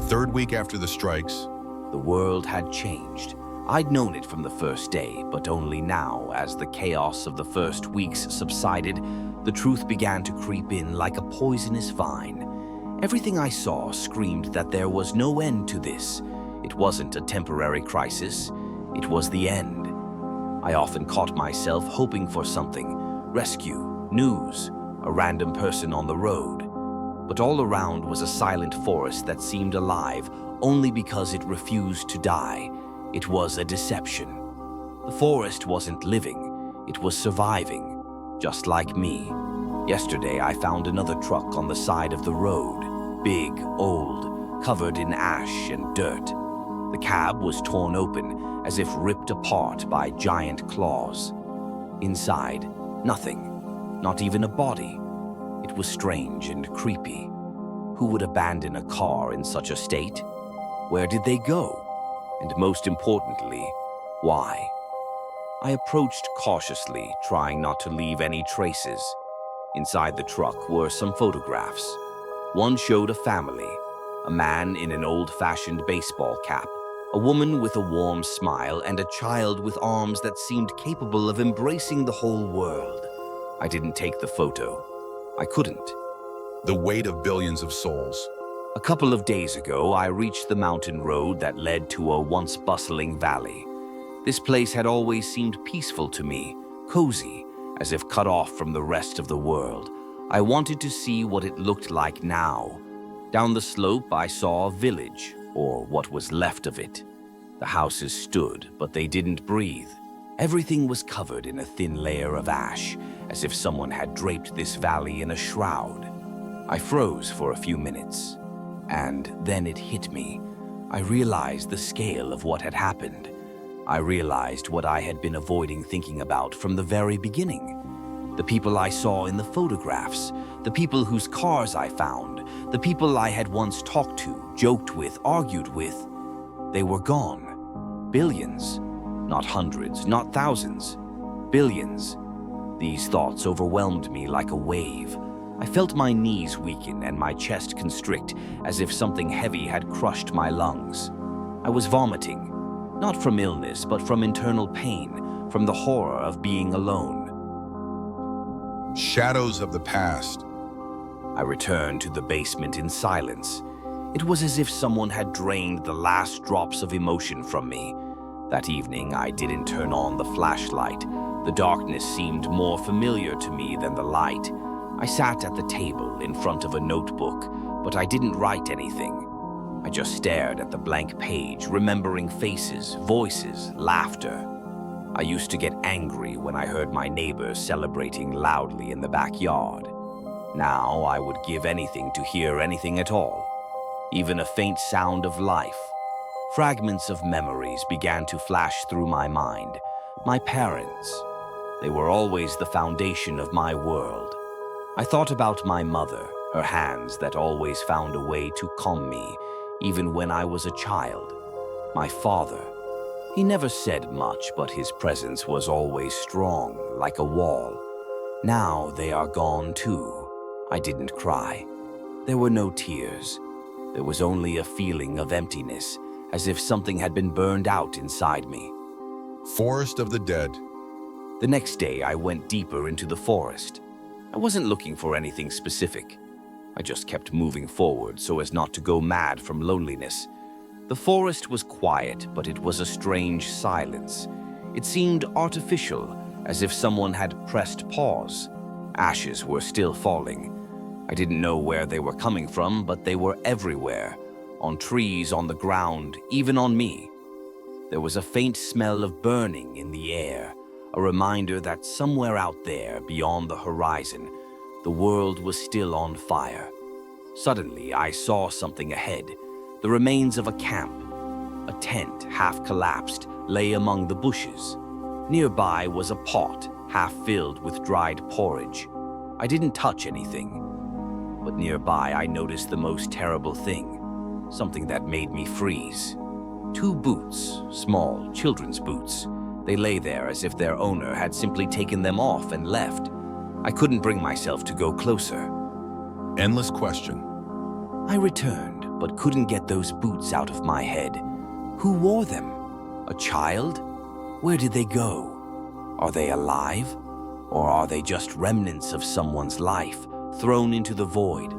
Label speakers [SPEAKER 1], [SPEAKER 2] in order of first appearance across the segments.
[SPEAKER 1] third week after the strikes,
[SPEAKER 2] The world had changed. I'd known it from the first day, but only now, as the chaos of the first weeks subsided, the truth began to creep in like a poisonous vine. Everything I saw screamed that there was no end to this. It wasn't a temporary crisis. It was the end. I often caught myself hoping for something: rescue, news, a random person on the road. But all around was a silent forest that seemed alive only because it refused to die. It was a deception. The forest wasn't living. It was surviving, just like me. Yesterday, I found another truck on the side of the road. Big, old, covered in ash and dirt. The cab was torn open, as if ripped apart by giant claws. Inside, nothing, not even a body. It was strange and creepy. Who would abandon a car in such a state? Where did they go? And most importantly, why? I approached cautiously, trying not to leave any traces. Inside the truck were some photographs. One showed a family, a man in an old-fashioned baseball cap, a woman with a warm smile, and a child with arms that seemed capable of embracing the whole world. I didn't take the photo. I couldn't.
[SPEAKER 1] the weight of billions of souls.
[SPEAKER 2] A couple of days ago, I reached the mountain road that led to a once bustling valley. This place had always seemed peaceful to me, cozy, as if cut off from the rest of the world. I wanted to see what it looked like now. Down the slope, I saw a village, or what was left of it. The houses stood, but they didn't breathe. Everything was covered in a thin layer of ash, as if someone had draped this valley in a shroud. I froze for a few minutes, and then it hit me. I realized the scale of what had happened. I realized what I had been avoiding thinking about from the very beginning. The people I saw in the photographs, the people whose cars I found, the people I had once talked to, joked with, argued with, they were gone. Billions. Not hundreds, not thousands. Billions. These thoughts overwhelmed me like a wave. I felt my knees weaken and my chest constrict, as if something heavy had crushed my lungs. I was vomiting, not from illness, but from internal pain, from the horror of being alone.
[SPEAKER 1] Shadows of the past.
[SPEAKER 2] I returned to the basement in silence. It was as if someone had drained the last drops of emotion from me. That evening, I didn't turn on the flashlight. The darkness seemed more familiar to me than the light. I sat at the table in front of a notebook, but I didn't write anything. I just stared at the blank page, remembering faces, voices, laughter. I used to get angry when I heard my neighbors celebrating loudly in the backyard. Now I would give anything to hear anything at all, even a faint sound of life. Fragments of memories began to flash through my mind. My parents. They were always the foundation of my world. I thought about my mother, her hands that always found a way to calm me, even when I was a child. My father. He never said much, but his presence was always strong, like a wall. Now they are gone too. I didn't cry. There were no tears. There was only a feeling of emptiness, as if something had been burned out inside me.
[SPEAKER 1] Forest of the dead.
[SPEAKER 2] The next day, I went deeper into the forest. I wasn't looking for anything specific. I just kept moving forward so as not to go mad from loneliness. The forest was quiet, but it was a strange silence. It seemed artificial, as if someone had pressed pause. Ashes were still falling. I didn't know where they were coming from, but they were everywhere. On trees, on the ground, even on me. There was a faint smell of burning in the air, a reminder that somewhere out there, beyond the horizon, the world was still on fire. Suddenly, I saw something ahead, the remains of a camp. A tent, half collapsed, lay among the bushes. Nearby was a pot, half filled with dried porridge. I didn't touch anything, but nearby I noticed the most terrible thing. Something that made me freeze. 2 boots, small children's boots. They lay there as if their owner had simply taken them off and left. I couldn't bring myself to go closer.
[SPEAKER 1] Endless question.
[SPEAKER 2] I returned, but couldn't get those boots out of my head. Who wore them? A child? Where did they go? Are they alive? Or are they just remnants of someone's life thrown into the void?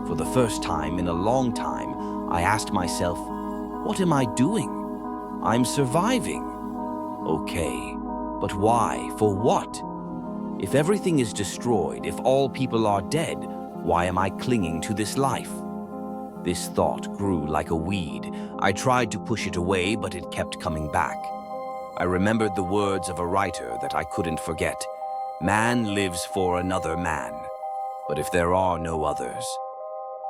[SPEAKER 2] For the first time in a long time, I asked myself, what am I doing? I'm surviving. Okay, but why? For what? If everything is destroyed, if all people are dead, why am I clinging to this life? This thought grew like a weed. I tried to push it away, but it kept coming back. I remembered the words of a writer that I couldn't forget. Man lives for another man. But if there are no others...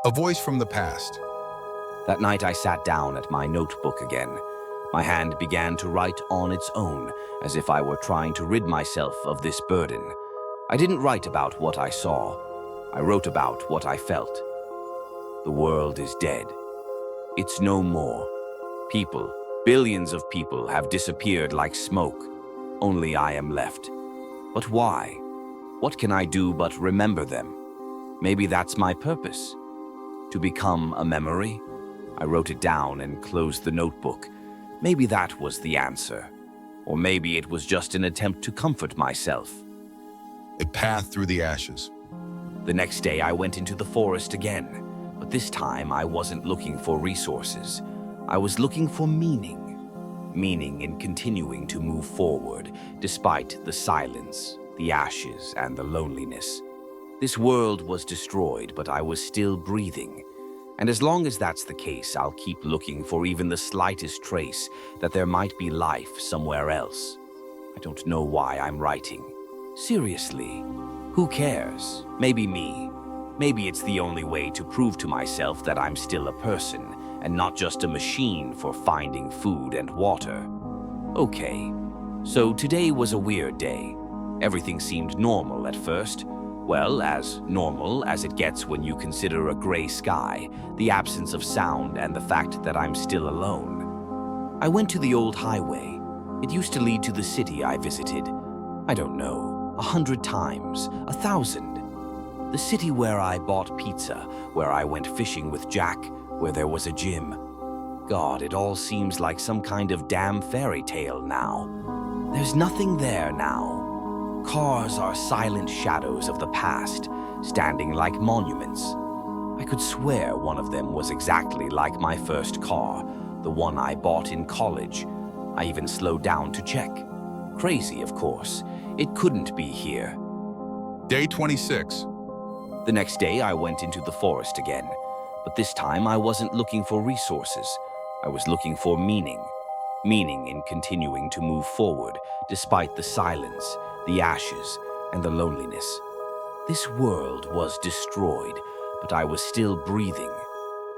[SPEAKER 1] A voice from the past.
[SPEAKER 2] That night I sat down at my notebook again. My hand began to write on its own, as if I were trying to rid myself of this burden. I didn't write about what I saw. I wrote about what I felt. The world is dead. It's no more. People, billions of people, have disappeared like smoke. Only I am left. But why? What can I do but remember them? Maybe that's my purpose. To become a memory? I wrote it down and closed the notebook. Maybe that was the answer. Or maybe it was just an attempt to comfort myself.
[SPEAKER 1] A path through the ashes.
[SPEAKER 2] The next day I went into the forest again, but this time I wasn't looking for resources. I was looking for meaning. Meaning in continuing to move forward, despite the silence, the ashes, and the loneliness. This world was destroyed, but I was still breathing. And as long as that's the case, I'll keep looking for even the slightest trace that there might be life somewhere else. I don't know why I'm writing. Seriously, who cares? Maybe me. Maybe it's the only way to prove to myself that I'm still a person and not just a machine for finding food and water. Okay, so today was a weird day. Everything seemed normal at first. Well, as normal as it gets when you consider a gray sky, the absence of sound, and the fact that I'm still alone. I went to the old highway. It used to lead to the city I visited. I don't know, 100 times, 1,000. The city where I bought pizza, where I went fishing with Jack, where there was a gym. God, it all seems like some kind of damn fairy tale now. There's nothing there now. Cars are silent shadows of the past, standing like monuments. I could swear one of them was exactly like my first car, the one I bought in college. I even slowed down to check. Crazy, of course. It couldn't be here.
[SPEAKER 1] Day 26.
[SPEAKER 2] The next day, I went into the forest again. But this time, I wasn't looking for resources. I was looking for meaning. Meaning in continuing to move forward, despite the silence, the ashes, and the loneliness. This world was destroyed, but I was still breathing.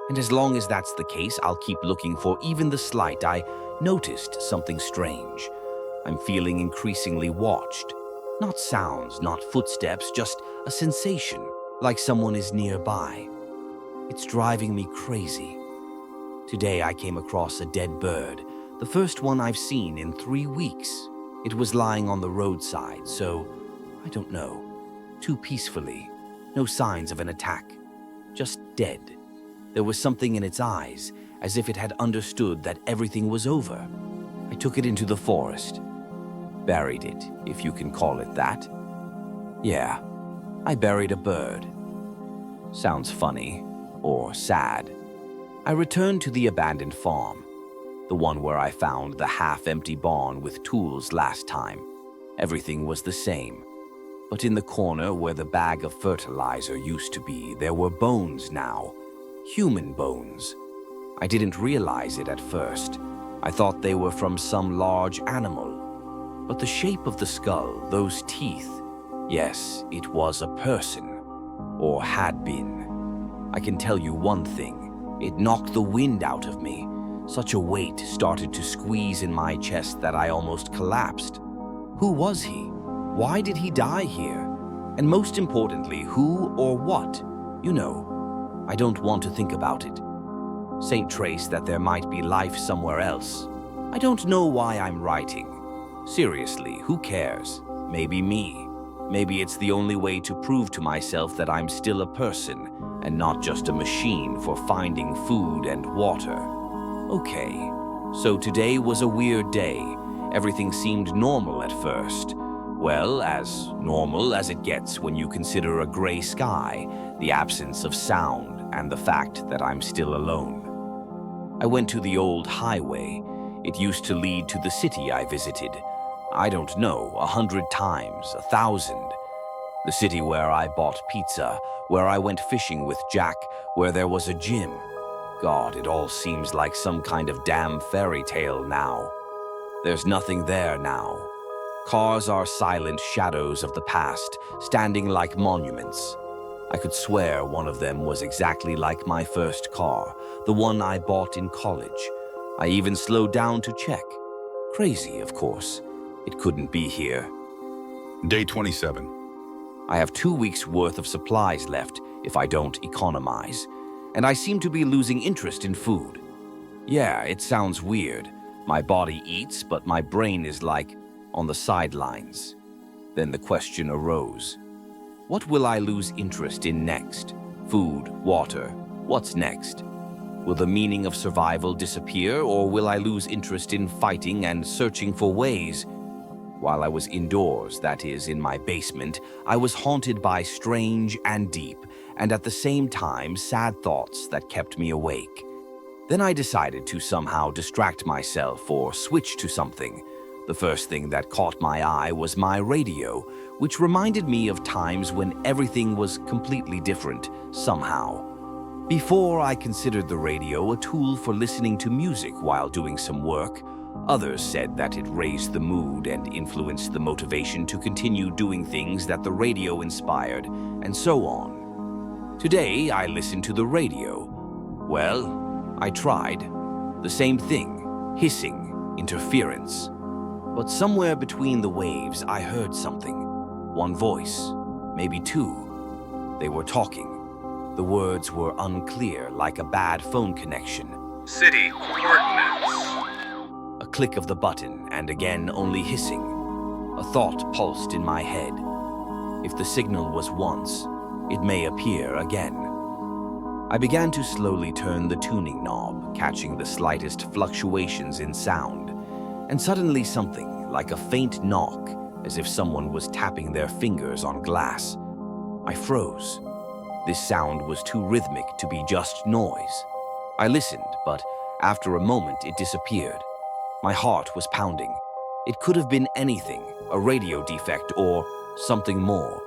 [SPEAKER 2] And as long as that's the case, I'll keep looking for even the slight. I noticed something strange. I'm feeling increasingly watched. Not sounds, not footsteps, just a sensation, like someone is nearby. It's driving me crazy. Today I came across a dead bird, the first one I've seen in 3 weeks. It was lying on the roadside, so, I don't know, too peacefully. No signs of an attack. Just dead. There was something in its eyes, as if it had understood that everything was over. I took it into the forest. Buried it, if you can call it that. Yeah, I buried a bird. Sounds funny, or sad. I returned to the abandoned farm. The one where I found the half-empty barn with tools last time. Everything was the same. But in the corner where the bag of fertilizer used to be, there were bones now. Human bones. I didn't realize it at first. I thought they were from some large animal. But the shape of the skull, those teeth, yes, it was a person. Or had been. I can tell you one thing. It knocked the wind out of me. Such a weight started to squeeze in my chest that I almost collapsed. Who was he? Why did he die here? And most importantly, who or what? You know, I don't want to think about it. Saint Trace that there might be life somewhere else. I don't know why I'm writing. Seriously, who cares? Maybe me. Maybe it's the only way to prove to myself that I'm still a person and not just a machine for finding food and water. Okay, so today was a weird day. Everything seemed normal at first. Well, as normal as it gets when you consider a gray sky, the absence of sound, and the fact that I'm still alone. I went to the old highway. It used to lead to the city I visited. I don't know, 100 times, 1,000. The city where I bought pizza, where I went fishing with Jack, where there was a gym. God, it all seems like some kind of damn fairy tale now. There's nothing there now. Cars are silent shadows of the past, standing like monuments. I could swear one of them was exactly like my first car, the one I bought in college. I even slowed down to check. Crazy, of course. It couldn't be here.
[SPEAKER 1] Day 27.
[SPEAKER 2] I have 2 weeks' worth of supplies left if I don't economize, and I seem to be losing interest in food. Yeah, it sounds weird. My body eats, but my brain is like on the sidelines. Then the question arose. What will I lose interest in next? Food, water, what's next? Will the meaning of survival disappear, or will I lose interest in fighting and searching for ways? While I was indoors, that is, in my basement, I was haunted by strange and deep, and at the same time, sad thoughts that kept me awake. Then I decided to somehow distract myself or switch to something. The first thing that caught my eye was my radio, which reminded me of times when everything was completely different, somehow. Before, I considered the radio a tool for listening to music while doing some work. Others said that it raised the mood and influenced the motivation to continue doing things that the radio inspired, and so on. Today, I listened to the radio. Well, I tried. The same thing, hissing, interference. But somewhere between the waves, I heard something. One voice, maybe two. They were talking. The words were unclear, like a bad phone connection.
[SPEAKER 3] City coordinates.
[SPEAKER 2] A click of the button, and again only hissing. A thought pulsed in my head. If the signal was once, it may appear again. I began to slowly turn the tuning knob, catching the slightest fluctuations in sound. And suddenly something, like a faint knock, as if someone was tapping their fingers on glass. I froze. This sound was too rhythmic to be just noise. I listened, but after a moment it disappeared. My heart was pounding. It could have been anything, a radio defect or something more.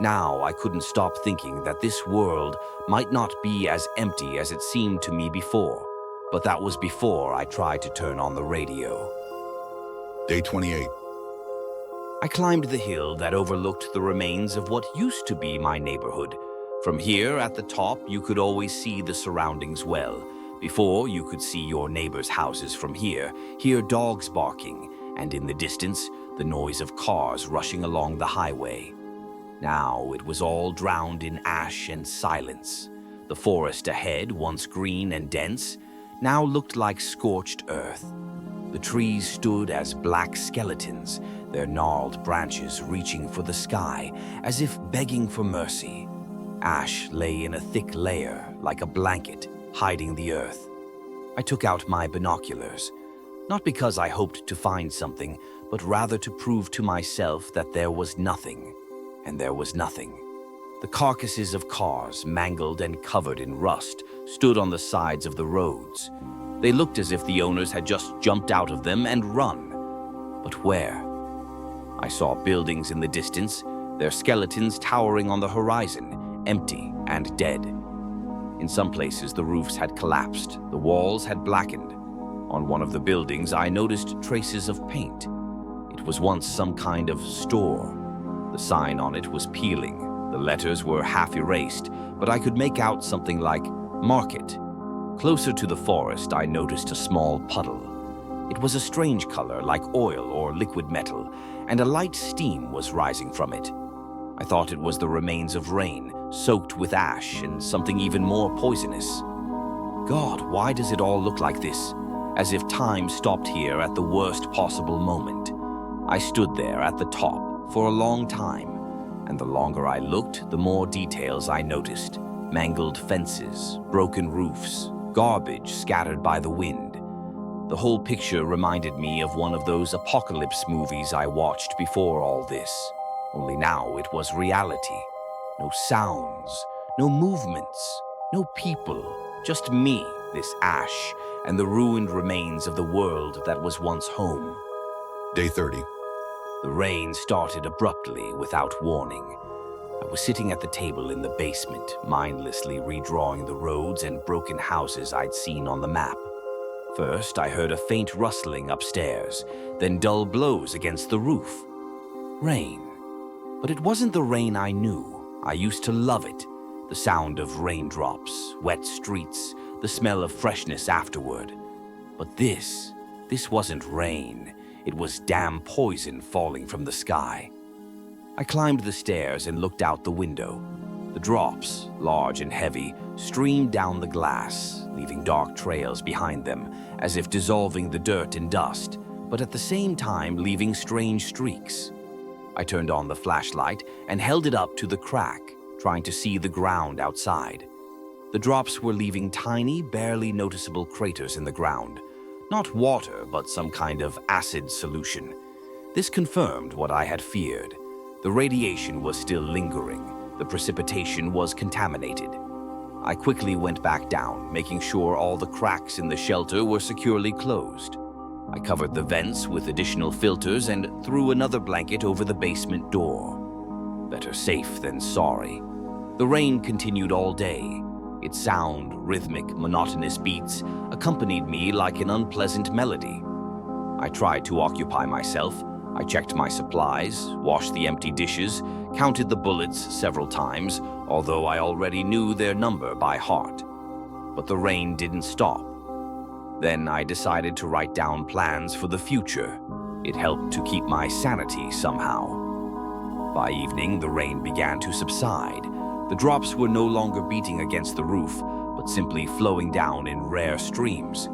[SPEAKER 2] Now I couldn't stop thinking that this world might not be as empty as it seemed to me before. But that was before I tried to turn on the radio.
[SPEAKER 1] Day 28.
[SPEAKER 2] I climbed the hill that overlooked the remains of what used to be my neighborhood. From here at the top, you could always see the surroundings well. Before, you could see your neighbors' houses from here, hear dogs barking, and in the distance, the noise of cars rushing along the highway. Now it was all drowned in ash and silence. The forest ahead, once green and dense, now looked like scorched earth. The trees stood as black skeletons, their gnarled branches reaching for the sky, as if begging for mercy. Ash lay in a thick layer, like a blanket, hiding the earth. I took out my binoculars, not because I hoped to find something, but rather to prove to myself that there was nothing, and there was nothing. The carcasses of cars, mangled and covered in rust, stood on the sides of the roads. They looked as if the owners had just jumped out of them and run. But where? I saw buildings in the distance, their skeletons towering on the horizon, empty and dead. In some places, the roofs had collapsed, the walls had blackened. On one of the buildings, I noticed traces of paint. It was once some kind of store. The sign on it was peeling. The letters were half erased, but I could make out something like market. Closer to the forest, I noticed a small puddle. It was a strange color, like oil or liquid metal, and a light steam was rising from it. I thought it was the remains of rain, soaked with ash and something even more poisonous. God, why does it all look like this? As if time stopped here at the worst possible moment. I stood there at the top for a long time, and the longer I looked, the more details I noticed. Mangled fences, broken roofs, garbage scattered by the wind. The whole picture reminded me of one of those apocalypse movies I watched before all this. Only now it was reality. No sounds, no movements, no people, just me, this ash, and the ruined remains of the world that was once home.
[SPEAKER 1] Day 30.
[SPEAKER 2] The rain started abruptly, without warning. I was sitting at the table in the basement, mindlessly redrawing the roads and broken houses I'd seen on the map. First, I heard a faint rustling upstairs, then dull blows against the roof. Rain. But it wasn't the rain I knew. I used to love it. The sound of raindrops, wet streets, the smell of freshness afterward. But this wasn't rain. It was damn poison falling from the sky. I climbed the stairs and looked out the window. The drops, large and heavy, streamed down the glass, leaving dark trails behind them, as if dissolving the dirt and dust, but at the same time leaving strange streaks. I turned on the flashlight and held it up to the crack, trying to see the ground outside. The drops were leaving tiny, barely noticeable craters in the ground. Not water, but some kind of acid solution. This confirmed what I had feared. The radiation was still lingering. The precipitation was contaminated. I quickly went back down, making sure all the cracks in the shelter were securely closed. I covered the vents with additional filters and threw another blanket over the basement door. Better safe than sorry. The rain continued all day. Its sound, rhythmic, monotonous beats accompanied me like an unpleasant melody. I tried to occupy myself. I checked my supplies, washed the empty dishes, counted the bullets several times, although I already knew their number by heart. But the rain didn't stop. Then I decided to write down plans for the future. It helped to keep my sanity somehow. By evening, the rain began to subside. The drops were no longer beating against the roof, but simply flowing down in rare streams.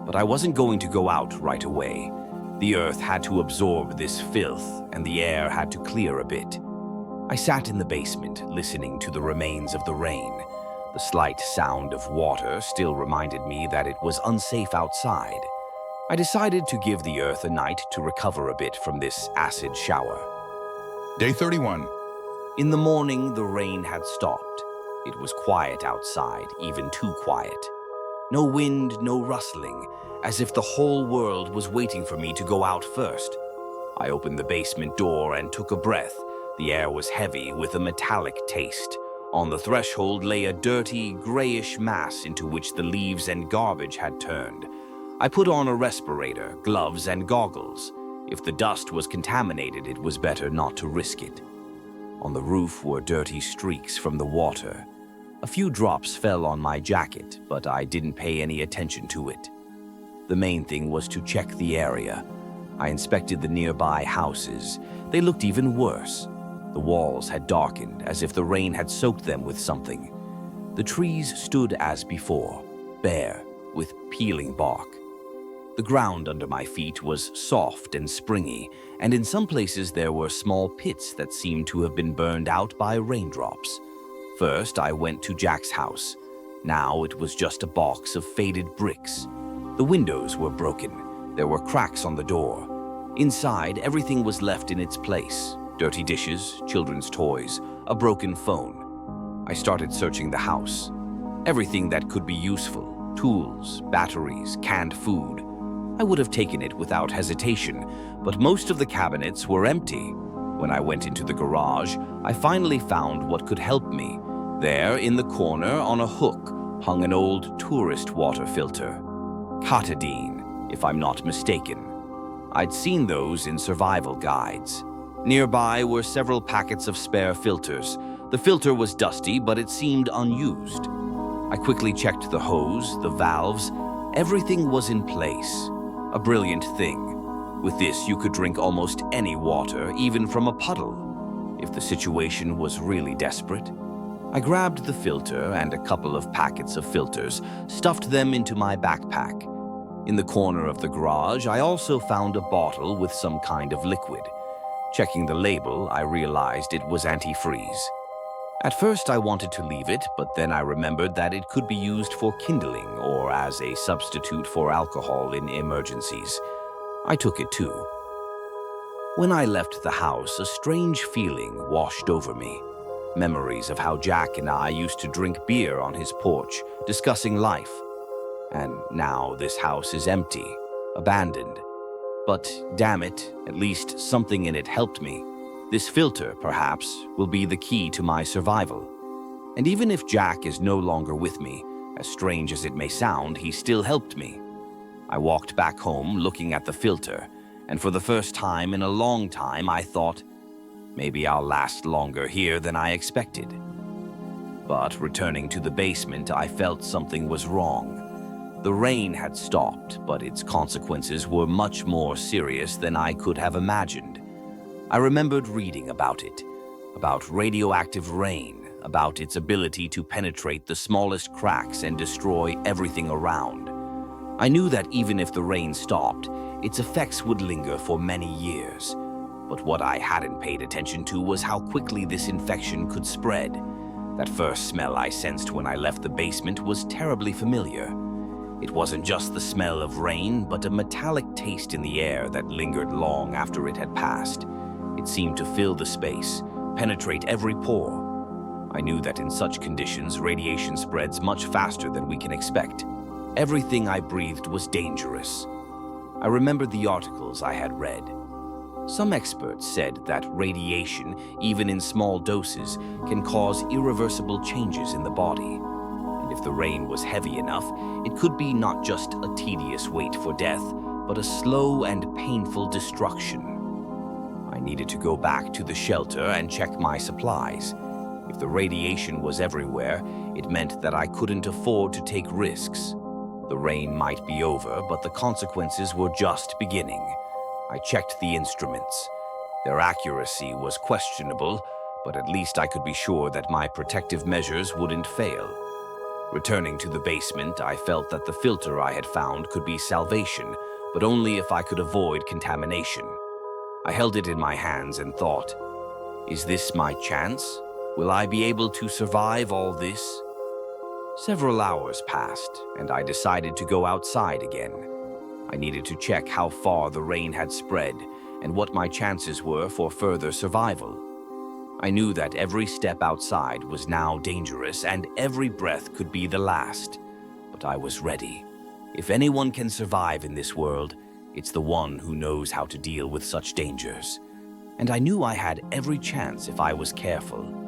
[SPEAKER 2] But I wasn't going to go out right away. The earth had to absorb this filth, and the air had to clear a bit. I sat in the basement, listening to the remains of the rain. The slight sound of water still reminded me that it was unsafe outside. I decided to give the earth a night to recover a bit from this acid shower.
[SPEAKER 1] Day 31.
[SPEAKER 2] In the morning, the rain had stopped. It was quiet outside, even too quiet. No wind, no rustling, as if the whole world was waiting for me to go out first. I opened the basement door and took a breath. The air was heavy with a metallic taste. On the threshold lay a dirty, grayish mass into which the leaves and garbage had turned. I put on a respirator, gloves, and goggles. If the dust was contaminated, it was better not to risk it. On the roof were dirty streaks from the water. A few drops fell on my jacket, but I didn't pay any attention to it. The main thing was to check the area. I inspected the nearby houses. They looked even worse. The walls had darkened, as if the rain had soaked them with something. The trees stood as before, bare, with peeling bark. The ground under my feet was soft and springy, and in some places there were small pits that seemed to have been burned out by raindrops. First, I went to Jack's house. Now it was just a box of faded bricks. The windows were broken. There were cracks on the door. Inside, everything was left in its place. Dirty dishes, children's toys, a broken phone. I started searching the house. Everything that could be useful, tools, batteries, canned food. I would have taken it without hesitation, but most of the cabinets were empty. When I went into the garage, I finally found what could help me. There, in the corner, on a hook, hung an old tourist water filter. Catadine, if I'm not mistaken. I'd seen those in survival guides. Nearby were several packets of spare filters. The filter was dusty, but it seemed unused. I quickly checked the hose, the valves. Everything was in place. A brilliant thing. With this, you could drink almost any water, even from a puddle, if the situation was really desperate. I grabbed the filter and a couple of packets of filters, stuffed them into my backpack. In the corner of the garage, I also found a bottle with some kind of liquid. Checking the label, I realized it was antifreeze. At first, I wanted to leave it, but then I remembered that it could be used for kindling or as a substitute for alcohol in emergencies. I took it too. When I left the house, a strange feeling washed over me. Memories of how Jack and I used to drink beer on his porch, discussing life. And now this house is empty, abandoned. But damn it, at least something in it helped me. This filter, perhaps, will be the key to my survival. And even if Jack is no longer with me, as strange as it may sound, he still helped me. I walked back home looking at the filter, and for the first time in a long time I thought, maybe I'll last longer here than I expected. But returning to the basement, I felt something was wrong. The rain had stopped, but its consequences were much more serious than I could have imagined. I remembered reading about it, about radioactive rain, about its ability to penetrate the smallest cracks and destroy everything around. I knew that even if the rain stopped, its effects would linger for many years. But what I hadn't paid attention to was how quickly this infection could spread. That first smell I sensed when I left the basement was terribly familiar. It wasn't just the smell of rain, but a metallic taste in the air that lingered long after it had passed. It seemed to fill the space, penetrate every pore. I knew that in such conditions, radiation spreads much faster than we can expect. Everything I breathed was dangerous. I remembered the articles I had read. Some experts said that radiation, even in small doses, can cause irreversible changes in the body. And if the rain was heavy enough, it could be not just a tedious wait for death, but a slow and painful destruction. I needed to go back to the shelter and check my supplies. If the radiation was everywhere, it meant that I couldn't afford to take risks. The rain might be over, but the consequences were just beginning. I checked the instruments. Their accuracy was questionable, but at least I could be sure that my protective measures wouldn't fail. Returning to the basement, I felt that the filter I had found could be salvation, but only if I could avoid contamination. I held it in my hands and thought, is this my chance? Will I be able to survive all this? Several hours passed, and I decided to go outside again. I needed to check how far the rain had spread and what my chances were for further survival. I knew that every step outside was now dangerous and every breath could be the last. But I was ready. If anyone can survive in this world, it's the one who knows how to deal with such dangers. And I knew I had every chance if I was careful.